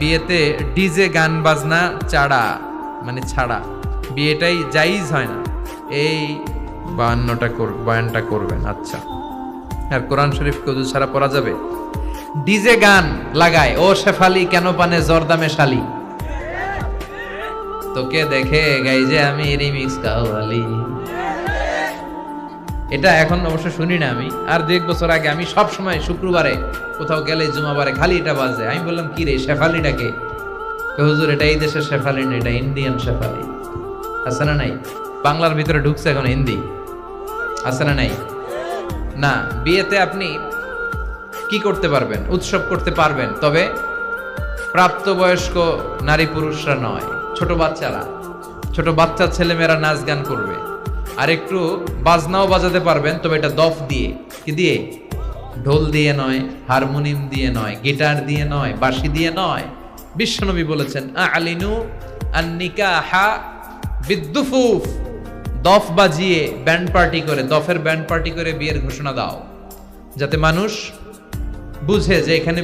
বিয়েতে ডিজে গান বাজনা চাড়া মানে ছাড়া বিয়েটাই জাইজ হয় না। এই 52টা করবেন। আচ্ছা, আর কোরআন শরীফ কেউ ছাড়া পড়া যাবে? ডিজে গান লাগায় ও শেফালি কেন পানে জর্দামে শালি, তোকে দেখে গাই যে আমি রিমিক্স কাওয়ালি। এটা এখন অবশ্য শুনি না আমি, আর 2-1 বছর আগে আমি সব সময় শুক্রবারে কোথাও গেলে জুমাবারে খালি এটা বাজে। আমি বললাম কি রে শেফালিটাকে? হুজুর এটা এই দেশের শেফালি না, এটা ইন্ডিয়ান শেফালি। আছে না নাই? বাংলার ভিতরে ঢুকছে এখন হিন্দি। আছে না নাই? না, বিয়েতে আপনি কি করতে পারবেন? উৎসব করতে পারবেন, তবে প্রাপ্তবয়স্ক নারী পুরুষরা নয়, ছোট বাচ্চারা, ছোট বাচ্চা ছেলেমেয়েরা নাচ গান করবে। আর একটু বাজনাও বাজাতে পারবেন, তবে এটা দফ দিয়ে। কি দিয়ে? ঢোল দিয়ে নয়, হারমোনিয়াম দিয়ে নয়, গিটার দিয়ে নয়, বাঁশি দিয়ে নয়। বিশ্বনবী বলেছেন আলিনু আন-নিকাহা বিদ্দুফুফ, দফ বাজিয়ে ব্যান্ড পার্টি করে, দফের ব্যান্ড পার্টি করে বিয়ের ঘোষণা দাও, যাতে মানুষ বুঝে যে এখানে